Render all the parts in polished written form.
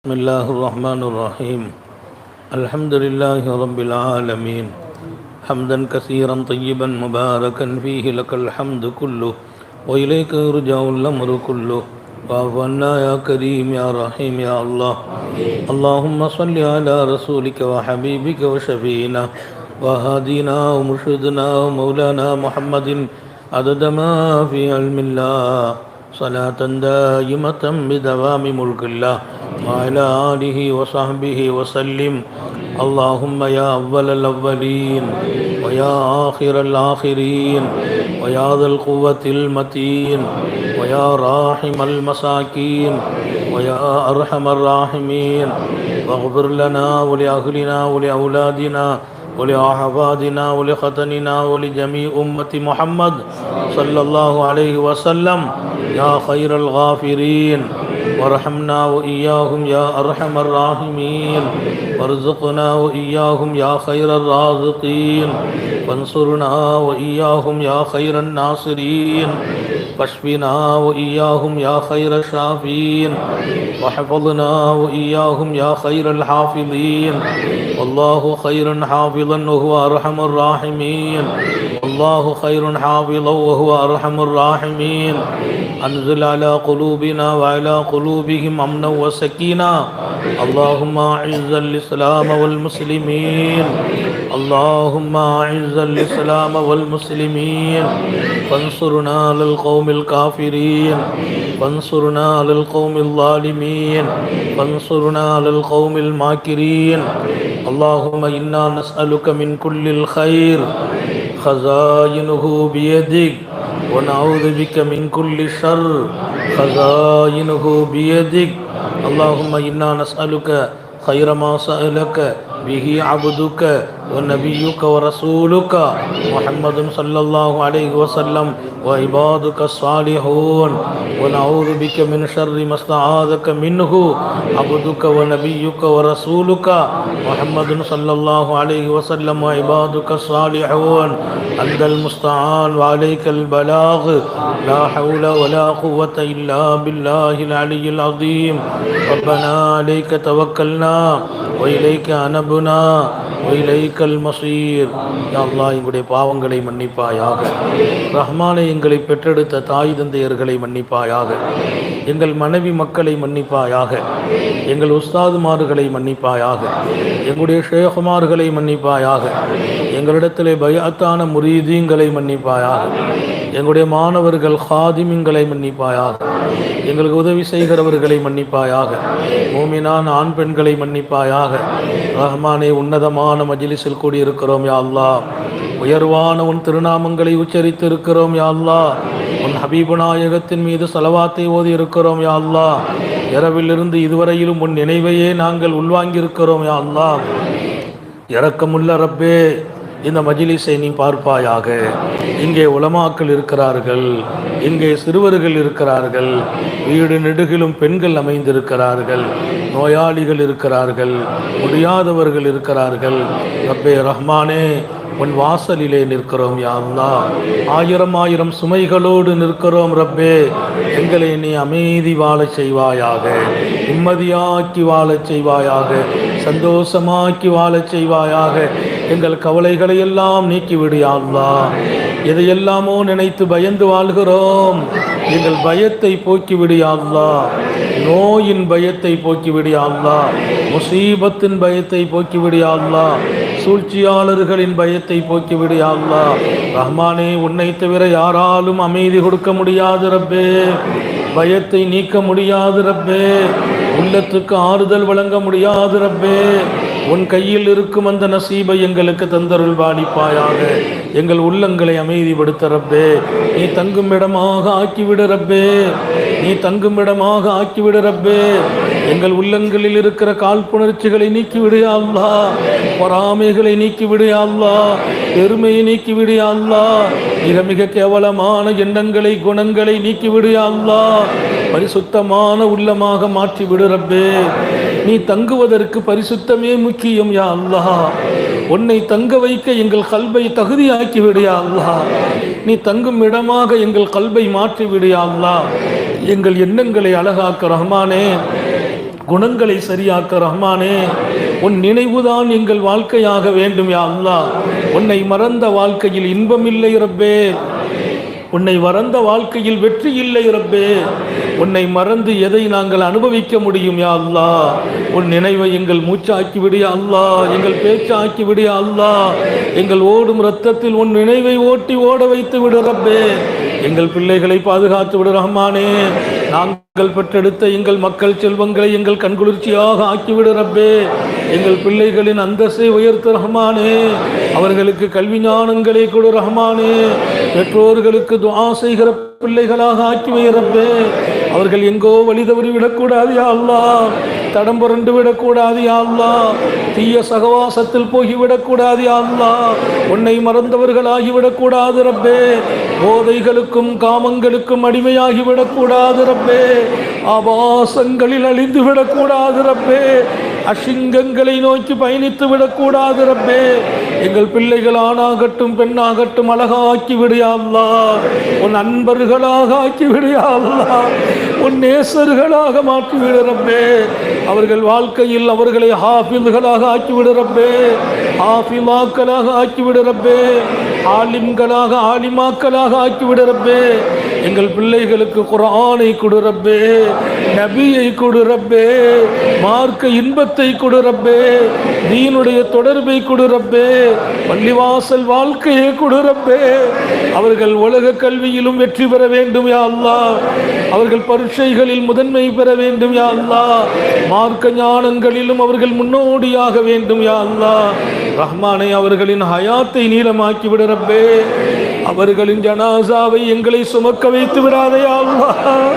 بسم الله الرحمن الرحيم. الحمد لله رب العالمين حمدا كثيرا طيبا مباركا فيه لك الحمد كله وإليك يرجع الأمر كله واعف عنا يا كريم يا رحيم يا الله. اللهم صل على رسولك وحبيبك وشفينا وهادينا ومرشدنا ومولانا محمد عدد ما في علم الله صلاة دائمة بدوام ملك الله وعلى آله وصحبه وسلم. اللهم يا أول الأولين ويا آخر الآخرين ويا ذا القوة المتين ويا راحم المساكين ويا أرحم الراحمين واغفر لنا ولأهلنا ولأولادنا ولأحفادنا ولختننا ولجميع أمة محمد صلى الله عليه وسلم يا خير الغافرين وارحمنا وإياهم يا أرحم الراحمين وارزقنا وإياهم يا خير الرازقين وانصرنا وإياهم يا خير الناصرين واشفنا وإياهم يا خير الشافين وحفظنا وإياهم يا خير الحافظين والله خير حافظا وهو أرحم الراحمين والله خير حافظا وهو أرحم الراحمين. أنزل على قلوبنا وعلى قلوبهم أمنا وسكينة. اللهم أعز الإسلام والمسلمين اللهم أعز الإسلام والمسلمين وانصرنا على القوم الكافرين وانصرنا على القوم الظالمين وانصرنا على القوم الماكرين. اللهم إنا نسألك من كل الخير خزائنه بيدك ونعوذ بك من كل شر خزائنه بيدك. اللهم إنا نسألك خير ما سألك به عبدك ونبيك ورسولك محمد صلى الله عليه وسلم وعبادك الصالحون ونعوذ بك من شر ما استعاذك منه عبدك ونبيك ورسولك محمد صلى الله عليه وسلم وعبادك الصالحون. أنت المستعان وعليك البلاغ لا حول ولا قوة إلا بالله العلي العظيم. ربنا عليك توكلنا وإليك أنبنا وإليك المصير. யா அல்லாஹ் எங்களுடைய பாவங்களை மன்னிப்பாயாக. ரஹ்மானே எங்களை பெற்றெடுத்த தாய் தந்தையர்களை மன்னிப்பாயாக. எங்கள் மனைவி மக்களை மன்னிப்பாயாக. எங்கள் உஸ்தாதுமார்களை மன்னிப்பாயாக. எங்களுடைய ஷேகுமார்களை மன்னிப்பாயாக. எங்களிடத்திலே பைஅத்தான முரீதீன்களை மன்னிப்பாயாக. எங்களுடைய மாணவர்கள் ஹாதிமின்களை மன்னிப்பாயாக. எங்களுக்கு உதவி செய்கிறவர்களை மன்னிப்பாயாக. மூமினான் ஆண் பெண்களை மன்னிப்பாயாக. ரஹ்மானே உன்னதமான மஜ்லிஸில் கூடியிருக்கிறோம் யா அல்லாஹ். உயர்வான உன் திருநாமங்களை உச்சரித்து இருக்கிறோம் யா அல்லாஹ். உன் ஹபீபு நாயகத்தின் மீது ஸலவாத்தை ஓதி இருக்கிறோம் யா அல்லாஹ். இரவிலிருந்து இதுவரையிலும் உன் நினைவையே நாங்கள் உள்வாங்கியிருக்கிறோம் யா அல்லாஹ். இரக்கமுள்ள ரப்பே, இந்த மஜ்லிஸை நீ பார்ப்பாயாக. இங்கே உலமாக்கள் இருக்கிறார்கள், இங்கே சிறுவர்கள் இருக்கிறார்கள், வீடு நெடுகிலும் பெண்கள் அமைந்திருக்கிறார்கள், நோயாளிகள் இருக்கிறார்கள், முடியாதவர்கள் இருக்கிறார்கள். ரப்பே ரஹ்மானே, உன் வாசலிலே நிற்கிறோம் யா அல்லாஹ். ஆயிரம் ஆயிரம் சுமைகளோடு நிற்கிறோம் ரப்பே. எங்களை நீ அமைதி வாழச் செய்வாயாக, நிம்மதியாக்கி வாழச் செய்வாயாக, சந்தோஷமாக்கி வாழச் செய்வாயாக. எங்கள் கவலைகளை எல்லாம் நீக்கிவிடு யா அல்லாஹ். எதையெல்லாமோ நினைத்து பயந்து வாழ்கிறோம், எங்கள் பயத்தை போக்கிவிடு யா அல்லாஹ். நோயின் பயத்தை போக்கிவிடு யா அல்லாஹ். முசீபத்தின் பயத்தை போக்கிவிடு யா அல்லாஹ். சூழ்ச்சியாளர்களின் பயத்தை போக்கிவிடு யா அல்லாஹ். ரஹ்மானே, உன்னை தவிர யாராலும் அமைதி கொடுக்க முடியாது ரப்பே. பயத்தை நீக்க முடியாது ரப்பே. உள்ளத்துக்கு ஆறுதல் வழங்க முடியாது ரப்பே. உன் கையில் இருக்கும் அந்த நசீபை எங்களுக்கு தந்தருள் பாலிப்பாயாக. எங்கள் உள்ளங்களை அமைதிப்படுத்த ரப்பே. நீ தங்கும் இடமாக ஆக்கிவிடு ரப்பே. நீ தங்கும் இடமாக ஆக்கிவிடு ரப்பே. எங்கள் உள்ளங்களில் இருக்கிற காழ்ப்புணர்ச்சிகளை நீக்கிவிடு யா அல்லாஹ். பொறாமைகளை நீக்கிவிடு யா அல்லாஹ். பெருமையை நீக்கிவிடு யா அல்லாஹ். மிக மிக கேவலமான எண்ணங்களை குணங்களை நீக்கிவிடு யா அல்லாஹ். பரிசுத்தமான உள்ளமாக மாற்றி விடு ரப்பே. நீ தங்குவதற்கு பரிசுத்தமே முக்கியம் யா அல்லாஹ். உன்னை தங்க வைக்க எங்கள் கல்பை தகுதியாக்கி விடு யா அல்லாஹ். நீ தங்கும் இடமாக எங்கள் கல்பை மாற்றி விடு யா அல்லாஹ். எங்கள் எண்ணங்களை அழகாக்க ரஹ்மானே. குணங்களை சரியாக்க ரஹ்மானே. உன் நினைவுதான் எங்கள் வாழ்க்கையாக வேண்டும் யா அல்லாஹ். உன்னை மறந்த வாழ்க்கையில் இன்பமில்லை ரப்பே, உன்னை மறந்த வாழ்க்கையில் வெற்றி இல்லை ரப்பே. உன்னை மறந்து எதை நாங்கள் அனுபவிக்க முடியும் யா அல்லாஹ். உன் நினைவை எங்கள் மூச்சாக்கி விடியா அல்லாஹ், எங்கள் பேச்சாக்கி விடியா அல்லாஹ். எங்கள் ஓடும் இரத்தத்தில் உன் நினைவை ஓட்டி ஓட வைத்து விடு ரப்பே. எங்கள் பிள்ளைகளை பாதுகாத்து விடு ரஹ்மானே. நாங்கள் பெற்றெடுத்த எங்கள் மக்கள் செல்வங்களை எங்கள் கண்குளிர்ச்சியாக ஆக்கிவிடு ரப்பே. எங்கள் பிள்ளைகளின் அந்தஸ்தை உயர்த்து ரஹ்மானே. அவர்களுக்கு கல்வி ஞானங்களை கொடு ரஹ்மானே. பெற்றோர்களுக்கு துஆ செய்கிற பிள்ளைகளாக ஆக்கி வை ரப்பே. அவர்கள் எங்கோ வழி தவறி விடக்கூடாது யா அல்லாஹ், தடம் புரண்டு விடக்கூடாது யா அல்லாஹ், தீய சகவாசத்தில் போகிவிடக்கூடாது யா அல்லாஹ், உன்னை மறந்தவர்களாகிவிடக்கூடாது ரப்பே. போதைகளுக்கும் காமங்களுக்கும் அடிமையாகிவிடக்கூடாது ரப்பே. ஆபாசங்களில் அழிந்து விடக்கூடாது ரப்பே. அசிங்கங்களை நோக்கி பயணித்து விடக்கூடாது ரப்பே. எங்கள் பிள்ளைகள் ஆணாகட்டும் பெண்ணாகட்டும் அழகாக்கி விடியா அல்லாஹ். உன் அன்பர்களாக ஆக்கி விடியா அல்லாஹ். உன் நேசர்களாக மாற்றி விடு ரப்பே. அவர்கள் வாழ்க்கையில் அவர்களை ஹாஃபில்களாக ஆக்கிவிடு ரப்பே. ஹாஃபிமாக்களாக ஆக்கிவிடு ரப்பே. ஆலிம்களாக ஆலிமாக்களாக ஆக்கிவிடு ரப்பே. எங்கள் பிள்ளைகளுக்கு குர்ஆனை கொடு ரப்பே, நபியை கொடு ரப்பே, மார்க்க இன்பத்தை கொடு ரப்பே, தீனுடைய தொடர்பை கொடு ரப்பே, பள்ளிவாசல் வாழ்க்கையை கொடு ரப்பே. அவர்கள் உலக கல்வியிலும் வெற்றி பெற வேண்டும் யா அல்லாஹ். அவர்கள் பரீட்சைகளில் முதன்மை பெற வேண்டும் யா அல்லாஹ். மார்க்க ஞானங்களிலும் அவர்கள் முன்னோடியாக வேண்டும் யா அல்லாஹ். ரஹ்மானை அவர்களின் ஹயாத்தை நீளமாக்கி விடு ரப்பே. அவர்களின் ஜனாசாவை எங்களை சுமக்க வைத்து விடாதே யா அல்லாஹ்.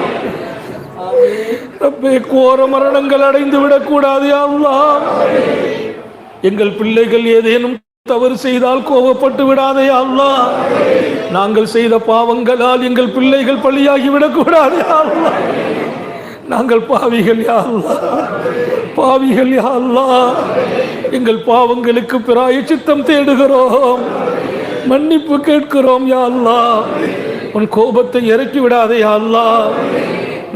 ரப்பே, கோர மரணங்கள் அடைந்து விடக்கூடாது யா அல்லாஹ். எங்கள் பிள்ளைகள் ஏதேனும் தவறு செய்தால் கோபப்பட்டு விடாதே யா அல்லாஹ். நாங்கள் செய்த பாவங்களால் எங்கள் பிள்ளைகள் பலியாகி விடக்கூடாது யா அல்லாஹ். நாங்கள் பாவிகள் யா அல்லாஹ், பாவிகள் யா அல்லாஹ். எங்கள் பாவங்களுக்கு பிராயச்சித்தம் தேடுகிறோம், மன்னிப்பு கேட்கிறோம் யா அல்லாஹ். உன் கோபத்தை இறக்கி விடாதே யா அல்லாஹ்.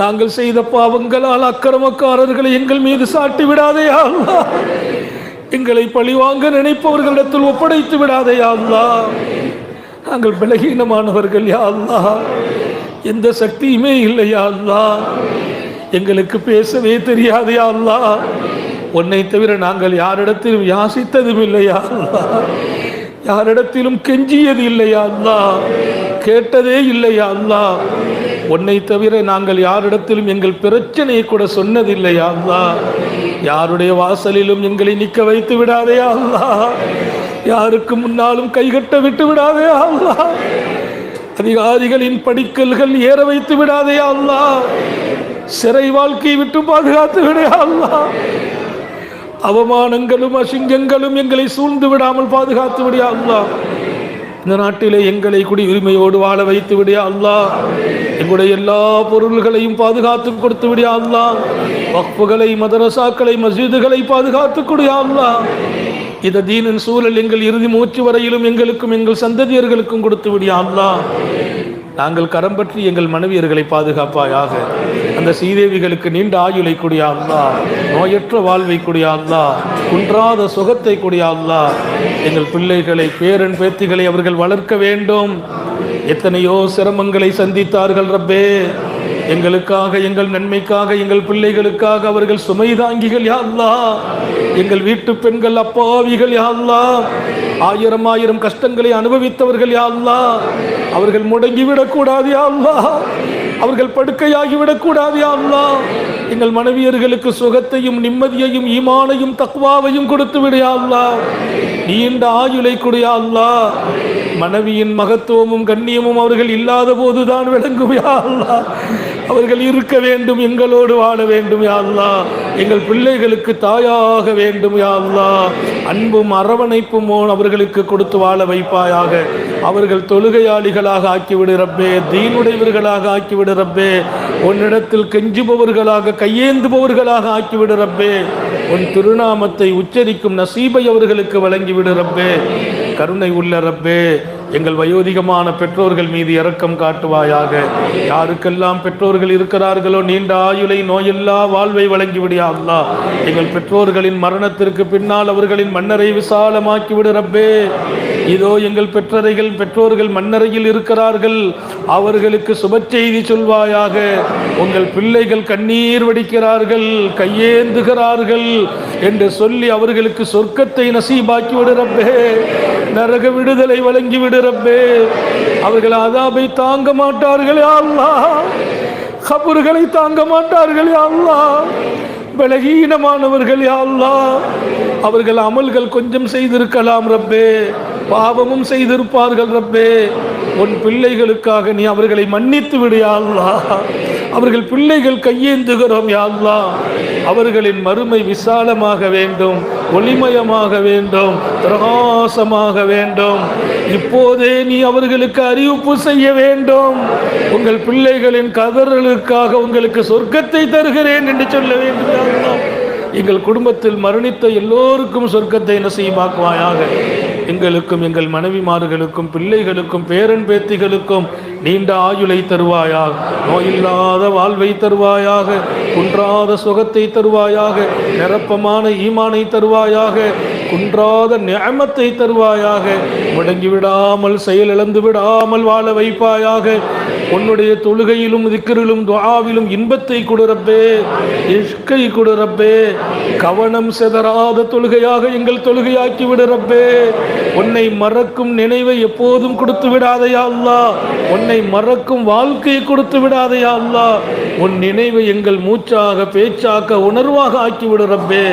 நாங்கள் செய்த பாவங்களால் அக்கிரமக்காரர்களை எங்கள் மீது சாட்டி விடாதே யா அல்லாஹ். எங்களை பழிவாங்க நினைப்பவர்களிடத்தில் ஒப்படைத்து விடாதே யா அல்லாஹ். நாங்கள் பலகீனமானவர்கள் யா அல்லாஹ், எந்த சக்தியுமே இல்லை யா அல்லாஹ். எங்களுக்கு பேசவே தெரியாது யா அல்லாஹ். உன்னை தவிர நாங்கள் யாரிடத்திலும் யாசித்ததும் இல்லையா அல்லாஹ், யாரிடத்திலும் கெஞ்சியது இல்லையா அல்லாஹ், கேட்டதே இல்லையா அல்லாஹ். உன்னை தவிர நாங்கள் யாரிடத்திலும் எங்கள் பிரச்சனையை கூட சொன்னதில்லையா அல்லாஹ். யாருடைய வாசலிலும் எங்களை நிற்க வைத்து விடாதே அல்லாஹ். யாருக்கு முன்னாலும் கைகட்ட விட்டு விடாதே அல்லாஹ். அதிகாரிகளின் படிக்கல்கள் ஏற வைத்து விடாதே அல்லாஹ். சிறை வாழ்க்கையை விட்டு பாதுகாத்து விடே அல்லாஹ். அவமானங்களும் அசிங்கங்களும் எங்களை சூழ்ந்து விடாமல் பாதுகாத்து விடியா அல்லாஹ். இந்த நாட்டிலே எங்களை குடியுரிமையோடு வாழ வைத்து விடியா அல்லாஹ். எங்களுடைய எல்லா பொருள்களையும் பாதுகாத்து கொடுத்து விடியா அல்லாஹ். வக்ஃபுகளை, மதரசாக்களை, மஸ்ஜிதுகளை பாதுகாத்து கொடியா அல்லாஹ். இந்த தீனின் சூழல் எங்கள் இறுதி மூச்சு வரையிலும் எங்களுக்கும் எங்கள் சந்ததியர்களுக்கும் கொடுத்து விடியா அல்லாஹ். நாங்கள் கரம் பற்றி எங்கள் மனைவியர்களை பாதுகாப்பாயாக. அந்த சீதேவிகளுக்கு நீண்ட ஆயுளை கொடியா அல்லாஹ், நோயற்ற வாழ்வை கொடியா அல்லாஹ், குன்றாத சுகத்தை கொடியா அல்லாஹ். எங்கள் பிள்ளைகளை, பேரன் பேத்திகளை அவர்கள் வளர்க்க வேண்டும். எத்தனையோ சிரமங்களை சந்தித்தார்கள் ரப்பே. எங்களுக்காக, எங்கள் நன்மைக்காக, எங்கள் பிள்ளைகளுக்காக அவர்கள் சுமை தாங்கிகள் யா அல்லாஹ். எங்கள் வீட்டு பெண்கள் அப்பாவிகள் யா அல்லாஹ். ஆயிரம் ஆயிரம் கஷ்டங்களை அனுபவித்தவர்கள் யா அல்லாஹ். அவர்கள் முடங்கிவிடக்கூடாது யா அல்லாஹ். அவர்கள் படுக்கையாகிவிடக்கூடாது யா அல்லாஹ். எங்கள் மனைவியர்களுக்கு சுகத்தையும் நிம்மதியையும் ஈமானையும் தக்வாவையும் கொடுத்து விடு யா அல்லாஹ். நீண்ட ஆயுளை கொடு யா அல்லாஹ். மனைவியின் மகத்துவமும் கண்ணியமும் அவர்கள் இல்லாத போதுதான் விளங்கும் யா அல்லாஹ். அவர்கள் இருக்க வேண்டும், எங்களோடு வாழ வேண்டும் யா அல்லாஹ். எங்கள் பிள்ளைகளுக்கு தாயாக வேண்டும் யா அல்லாஹ். அன்பும் அரவணைப்பும் அவர்களுக்கு கொடுத்து வாழ வைப்பாயாக. அவர்கள் தொழுகையாளிகளாக ஆக்கிவிடு ரப்பே, தீனுடையவர்களாக ஆக்கிவிடு ரப்பே. உன்னிடத்தில் கெஞ்சுபவர்களாக, கையேந்துபவர்களாக ஆக்கிவிடு ரப்பே. உன் திருநாமத்தை உச்சரிக்கும் நசீபை அவர்களுக்கு வழங்கிவிடு ரப்பே. கருணை உள்ள ரப்பே, எங்கள் வயோதிகமான பெற்றோர்கள் மீது இரக்கம் காட்டுவாயாக. யாருக்கெல்லாம் பெற்றோர்கள் இருக்கிறார்களோ நீண்ட ஆயுளை நோயில்லா வாழ்வை வழங்கிவிடு யா அல்லாஹ். எங்கள் பெற்றோர்களின் மரணத்திற்கு பின்னால் அவர்களின் மன்னரை விசாலமாக்கி விடு ரப்பே. இதோ எங்கள் பெற்றோர்கள் மன்னரையில் இருக்கிறார்கள், அவர்களுக்கு சுப செய்தி சொல்வாயாக. உங்கள் பிள்ளைகள் கண்ணீர் வடிக்கிறார்கள், கையேந்துகிறார்கள் என்று சொல்லி அவர்களுக்கு சொர்க்கத்தை நசீபாக்கி விடு ரப்பே. நரக விடுதலை வழங்கி விடு ரப்பே. அவர்கள் அதாபை தாங்க மாட்டார்கள் யா அல்லாஹ், கபர்களை தாங்க மாட்டார்கள் யா அல்லாஹ். பலகீனமானவர்கள் யா அல்லாஹ். அவர்கள் அமல்கள் கொஞ்சம் செய்திருக்கலாம் ரப்பே, பாவமும் செய்திருப்பார்கள் ரப்பே. உன் பிள்ளைகளுக்காக நீ அவர்களை மன்னித்து விடு யா அல்லாஹ். அவர்கள் பிள்ளைகள் கையேந்துகிறோம் யா அல்லாஹ். அவர்களின் மறுமை விசாலமாக வேண்டும், ஒளிமயமாக வேண்டும், பிரகாசமாக வேண்டும். இப்போதே நீ அவர்களுக்கு அறிவிப்பு செய்ய வேண்டும். உங்கள் பிள்ளைகளின் கதறலுக்காக உங்களுக்கு சொர்க்கத்தை தருகிறேன் என்று சொல்ல வேண்டும் யா அல்லாஹ். எங்கள் குடும்பத்தில் மரணித்த எல்லோருக்கும் சொர்க்கத்தை நசீபாக்குவாயாக. எங்களுக்கும் எங்கள் மனைவிமார்களுக்கும் பிள்ளைகளுக்கும் பேரன் பேத்திகளுக்கும் நீண்ட ஆயுளை தருவாயாக, நோயில்லாத வாழ்வை தருவாயாக, குன்றாத சுகத்தை தருவாயாக, நிரப்பமான ஈமானை தருவாயாக, குன்றாத நிஅமத்தை தருவாயாக. முடங்கி விடாமல் செயலிழந்து விடாமல் வாழ வைப்பாயாக. உன்னுடைய தொழுகையிலும் திக்ரிலும் துஆவிலும் இன்பத்தை கொடுரப்பே, இஷ்கை கொடுரப்பே. கவனம் செதறாத தொழுகையாக எங்கள் தொழுகையாக்கி விடுறப்பே. உன்னை மறக்கும் நினைவை எப்போதும் கொடுத்து விடாதையா அல்லாஹ். உன்னை மறக்கும் வாழ்க்கையை கொடுத்து விடாதையா அல்லாஹ். உன் நினைவை எங்கள் மூச்சாக பேச்சாக்க உணர்வாக ஆக்கி விடுறப்பே.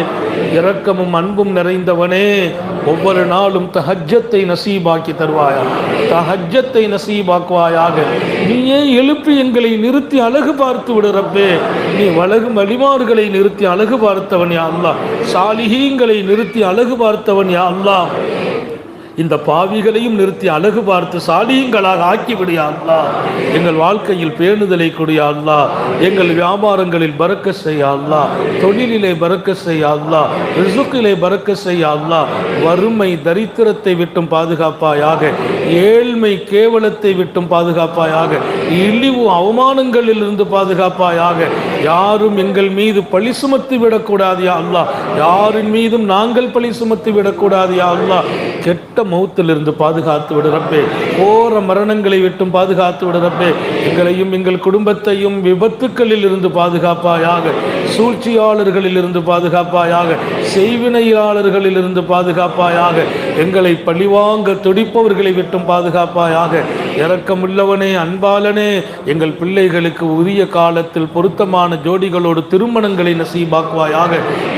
இரக்கமும் அன்பும் நிறைந்தவனே, ஒவ்வொரு நாளும் தஹஜ்ஜத்தை நசீபாக்கி தருவாயாக, தஹஜ்ஜத்தை நசீபாக்குவாயாக. நீயே எழுப்பி எங்களை நிறுத்தி அழகு பார்த்து விடுறப்பே. நீ வலிமார்களை நிறுத்தி அழகு பார்த்தவன் யா அல்லாஹ், சாலிஹீங்களை நிறுத்தி அழகு பார்த்தவன் யா அல்லாஹ். இந்த பாவிகளையும் நிறுத்தி அழகு பார்த்து சாலியங்களாக ஆக்கிவிடு யா அல்லாஹ். எங்கள் வாழ்க்கையில் பேணுதலை கொடு யா அல்லாஹ். எங்கள் வியாபாரங்களில் பரக்கத் செய் யா அல்லாஹ். தொழிலிலே பரக்கத் செய் யா அல்லாஹ். ரிசுக்கிலே பரக்கத் செய் யா அல்லாஹ். வறுமை தரித்திரத்தை விட்டும் பாதுகாப்பாயாக, ஏழ்மை கேவலத்தை விட்டும் பாதுகாப்பாயாக, இழிவு அவமானங்களில் இருந்து பாதுகாப்பாயாக. யாரும் எங்கள் மீது பழி சுமத்தி விடக்கூடாது யா அல்லாஹ். யாரின் மீதும் நாங்கள் பழி சுமத்தி விடக்கூடாது யா அல்லாஹ். கெட்ட மௌத்திலிருந்து பாதுகாத்து விடுறப்பே. கோர மரணங்களை விட்டும் பாதுகாத்து விடுறப்பே. எங்களையும் எங்கள் குடும்பத்தையும் விபத்துக்களில் இருந்து பாதுகாப்பாயாக, சூழ்ச்சியாளர்களில் இருந்து பாதுகாப்பாயாக, செய்வினையாளர்களில் இருந்து பாதுகாப்பாயாக. எங்களை பழிவாங்க துடிப்பவர்களை விட்டும் பாதுகாப்பாயாக. இரக்கமுள்ளவனே, அன்பாளனே, எங்கள் பிள்ளைகளுக்கு உரிய காலத்தில் பொருத்தமான ஜோடிகளோடு திருமணங்களை நசீபாக்குவாயாக.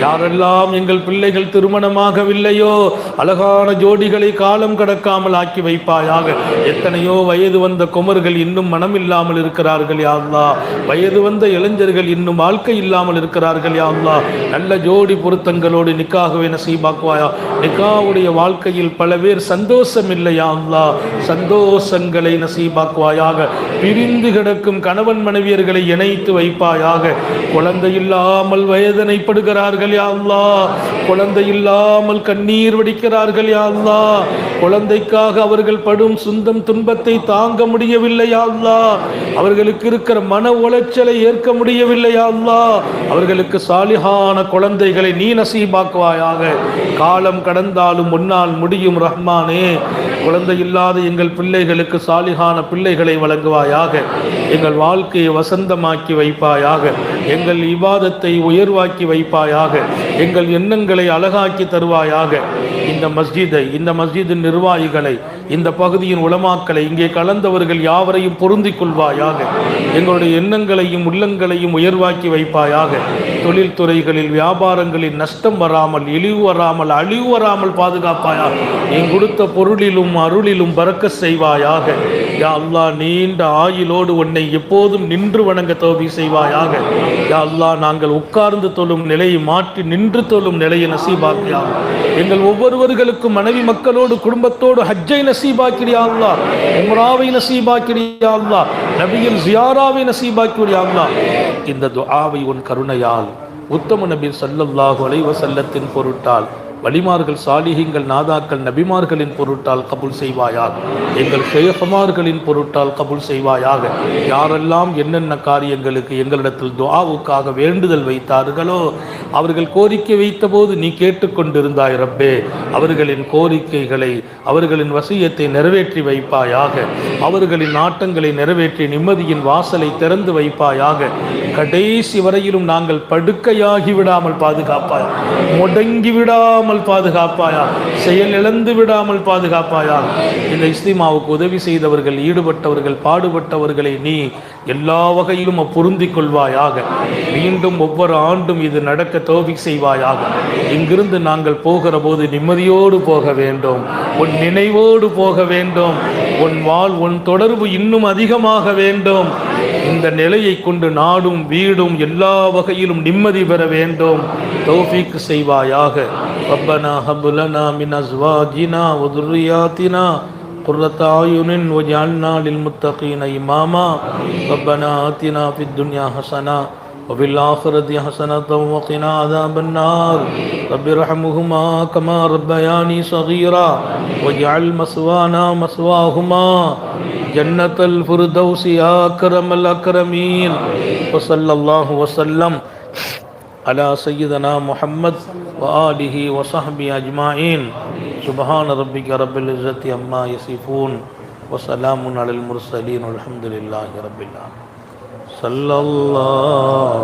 யாரெல்லாம் எங்கள் பிள்ளைகள் திருமணமாகவில்லையோ அழகான ஜோடிகளை காலம் கடக்காமல் ஆக்கி வைப்பாயாக. எத்தனையோ வயது வந்த குமர்கள் இன்னும் மனம் இல்லாமல் இருக்கிறார்கள் யா அல்லாஹ். வயது வந்த இளைஞர்கள் இன்னும் வாழ்க்கை இல்லாமல் இருக்கிறார்கள் யா அல்லாஹ். நல்ல ஜோடி பொருத்தங்களோடு நிக்காகவே நசீபாக்குவாயா. நிக்காவுடைய வாழ்க்கையில் பல பேர் சந்தோஷம் இல்லை யா அல்லாஹ். சந்தோஷங்களை நசீபாக்குவாயாக. பிரிந்து கிடக்கும் கணவன் மனைவியர்களை இணைத்து வைப்பாயாக. குழந்தை இல்லாமல் வேதனைப்படுகிறார்கள் யா அல்லாஹ். குழந்தை இல்லாமல் கண்ணீர் வடிக்கிறார்கள் யா அல்லாஹ். குழந்தைக்காக அவர்கள் படும் சுந்தம் துன்பத்தை தாங்க முடியவில்லை யா அல்லாஹ். அவர்களுக்கு இருக்கிற மன உளைச்சலை ஏற்க முடியவில்லை யா அல்லாஹ். அவர்களுக்கு சாலிஹான குழந்தைகளை நீ நசீபாக்குவாயாக. காலம் கடந்தாலும் முன்னால் முடியும் ரஹ்மானே. குழந்தை இல்லாத எங்கள் பிள்ளைகளுக்கு சாலிஹான பிள்ளைகளை வழங்குவாயாக. எங்கள் வாழ்க்கையை வசந்தமாக்கி வைப்பாயாக. எங்கள் இபாதத்தை உயர்வாக்கி வைப்பாயாக. எங்கள் எண்ணங்களை அழகாக்கி தருவாயாக. இந்த மஸ்ஜிதின் நிர்வாகிகளை, இந்த பகுதியின் உலமாக்களை, இங்கே கலந்தவர்கள் யாவரையும் பொருந்திக் கொள்வாயாக. எங்களுடைய எண்ணங்களையும் உள்ளங்களையும் உயர்வாக்கி வைப்பாயாக. தொழில்துறைகளில் வியாபாரங்களில் நஷ்டம் வராமல், இழிவு வராமல், அழிவு வராமல் பாதுகாப்பாயாக. நீ கொடுத்த பொருளிலும் அருளிலும் பரக்கத் செய்வாயாக. யா அல்லாஹ், நீண்ட ஆயுளோடு உன்னை எப்போதும் நின்று வணங்க தௌபீக் செய்வாயாக. யா அல்லாஹ், நாங்கள் உட்கார்ந்து தொழும் நிலையை மாற்றி நின்று தொழும் நிலையை நசீபாக்கியாக. எங்கள் ஒவ்வொருவர்களுக்கும் மனைவி மக்களோடு குடும்பத்தோடு ஹஜ்ஜை நசீபாக்கிறியா அல்லாஹ். உம்ராவை நசீபாக்கிறியா அல்லாஹ். நபியின் ஜியாராவை நசீபாக்கிறியா அல்லாஹ். இந்த துஆவை உன் கருணையால் உத்தம நபி ஸல்லல்லாஹு அலைஹி வஸல்லத்தின் பொருட்டால் வலிமார்கள், சாலிஹீங்கள், நாதாக்கள், நபிமார்களின் பொருட்டால் கபூல் செய்வாயாக. எங்கள் ஷேഖமார்களின் பொருட்டால் கபூல் செய்வாயாக. யாரெல்லாம் என்னென்ன காரியங்களுக்கு எங்களிடத்தில் துஆவுக்காக வேண்டுதல் வைத்தார்களோ, அவர்கள் கோரிக்கை வைத்த போது நீ கேட்டுக்கொண்டிருந்தாய் ரப்பே. அவர்களின் கோரிக்கைகளை, அவர்களின் வசியத்தை நிறைவேற்றி வைப்பாயாக. அவர்களின் நாட்டங்களை நிறைவேற்றி நிம்மதியின் வாசலை திறந்து வைப்பாயாக. கடைசி வரையிலும் நாங்கள் படுக்கையாகி விடாமல் பாதுகாப்பாய், முடங்கி விடாமல் பாதுகாப்பாயா, செயல் இழந்து விடாமல் பாதுகாப்பாயா. இந்த இஸ்திமாவுக்கு உதவி செய்தவர்கள், ஈடுபட்டவர்கள், பாடுபட்டவர்களை நீ எல்லா வகையிலும் பொருந்திக் கொள்வாயாக. மீண்டும் ஒவ்வொரு ஆண்டும் இது நடக்க தௌஃபீக் செய்வாயாக. இங்கிருந்து நாங்கள் போகிற போது நிம்மதியோடு போக வேண்டும், உன் நினைவோடு போக வேண்டும், உன் தொடர்பு இன்னும் அதிகமாக வேண்டும். இந்த நிலையை கொண்டு நாடும் வீடும் எல்லா வகையிலும் நிம்மதி பெற வேண்டும். தௌஃபீக் செய்வாயாக. ரப்பனா ஹப் லனா மின் அஸ்வாஜினா வ ذُرِّيَّاتِنَا قُرَّةَ أَعْيُنٍ وَاجْعَلْنَا لِلْمُتَّقِينَ إِمَامًا. ربنا آتنا في الدنيا حسنة وفي الآخرة حسنة وقنا عذاب النار. رب ارحمهما كما ربياني صغيرا واجعل مثوانا مثواهما جنة الفردوس يا أكرم الأكرمين. وصلى الله وسلم على سيدنا محمد وآله وصحبه أجمعين. سبحان ربك رب العزة عما يصفون وسلام على المرسلين والحمد لله رب العالمين. صلى الله